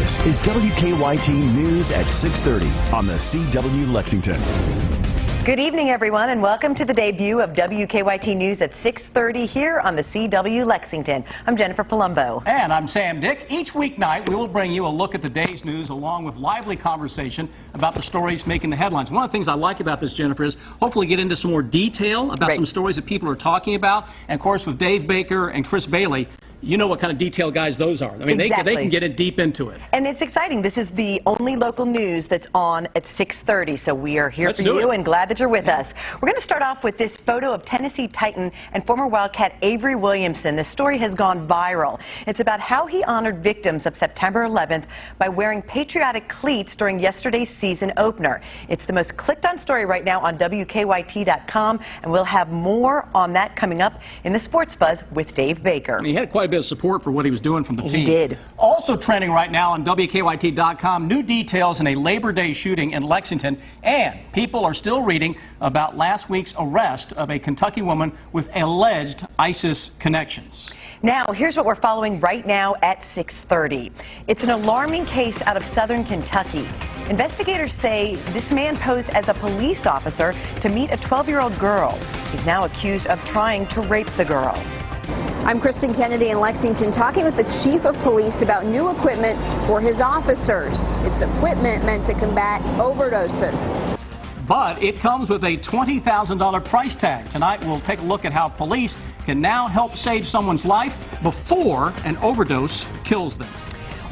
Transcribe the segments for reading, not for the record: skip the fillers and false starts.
This is WKYT News at 6:30 on the CW Lexington. Good evening, everyone, and welcome to the debut of WKYT News at 6:30 here on the CW Lexington. I'm Jennifer Palumbo. And I'm Sam Dick. Each weeknight, we will bring you a look at the day's news along with lively conversation about the stories making the headlines. One of the things I like about this, Jennifer, is hopefully get into some more detail about some stories that people are talking about. And, of course, with Dave Baker and Chris Bailey, you know what kind of detailed guys those are. I mean, they can get deep into it. And it's exciting. This is the only local news that's on at 6:30, so we are here for you and glad that you're with us. We're going to start off with this photo of Tennessee Titan and former Wildcat Avery Williamson. This story has gone viral. It's about how he honored victims of September 11th by wearing patriotic cleats during yesterday's season opener. It's the most clicked on story right now on WKYT.com, and we'll have more on that coming up in the Sports Buzz with Dave Baker. He had quite a bit of support for what he was doing from the team. He did. Also trending right now on WKYT.com, new details in a Labor Day shooting in Lexington, and people are still reading about last week's arrest of a Kentucky woman with alleged ISIS connections. Now, here's what we're following right now at 6:30. It's an alarming case out of southern Kentucky. Investigators say this man posed as a police officer to meet a 12-year-old girl. He's now accused of trying to rape the girl. I'm Kristen Kennedy in Lexington talking with the chief of police about new equipment for his officers. It's equipment meant to combat overdoses. But it comes with a $20,000 price tag. Tonight we'll take a look at how police can now help save someone's life before an overdose kills them.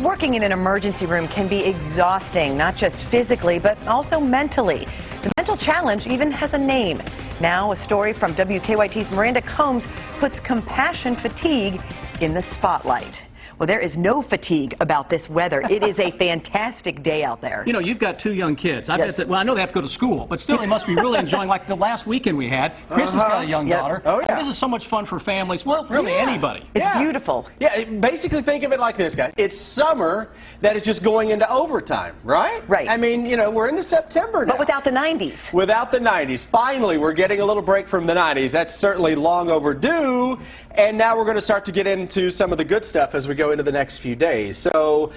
Working in an emergency room can be exhausting, not just physically, but also mentally. The mental challenge even has a name. Now, a story from WKYT's Miranda Combs puts compassion fatigue in the spotlight. Well, there is no fatigue about this weather. It is a fantastic day out there. You know, you've got two young kids. I bet that, well, I know they have to go to school, but still they must be really enjoying, like the last weekend we had. Chris has got a young daughter. Oh, yeah. This is so much fun for families. Well, really anybody. It's beautiful. Yeah, basically think of it like this, guys. It's summer that is just going into overtime, right? Right. I mean, you know, we're into September now. But without the 90s. Without the 90s. Finally, we're getting a little break from the 90s. That's certainly long overdue. And now we're going to start to get into some of the good stuff as we go into the next few days. So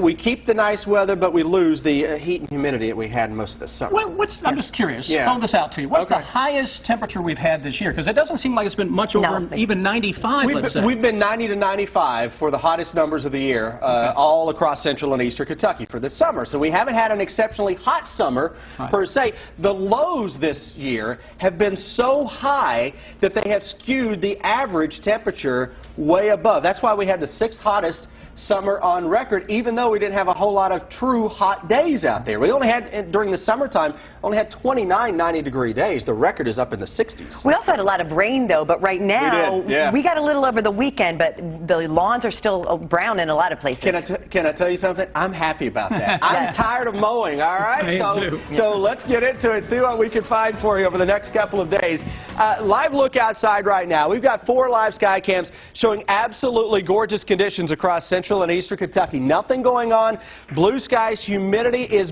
we keep the nice weather, but we lose the heat and humidity that we had most of the summer. I'm just curious. Throw this out to you. What's the highest temperature we've had this year? Because it doesn't seem like it's been much over even 95, let's say. We've been 90 to 95 for the hottest numbers of the year, all across central and eastern Kentucky for this summer. So we haven't had an exceptionally hot summer per se. The lows this year have been so high that they have skewed the average temperature way above. That's why we had the 6th hottest summer on record, even though we didn't have a whole lot of true hot days out there. We only had, during the summertime, only had 29 90-degree days. The record is up in the 60s. We also had a lot of rain, though, but right now, we got a little over the weekend, but the lawns are still brown in a lot of places. Can I tell you something? I'm happy about that. I'm tired of mowing, all right? So let's get into it, see what we can find for you over the next couple of days. Live look outside right now. We've got 4 live sky cams showing absolutely gorgeous conditions across central and eastern Kentucky. Nothing going on. Blue skies, humidity is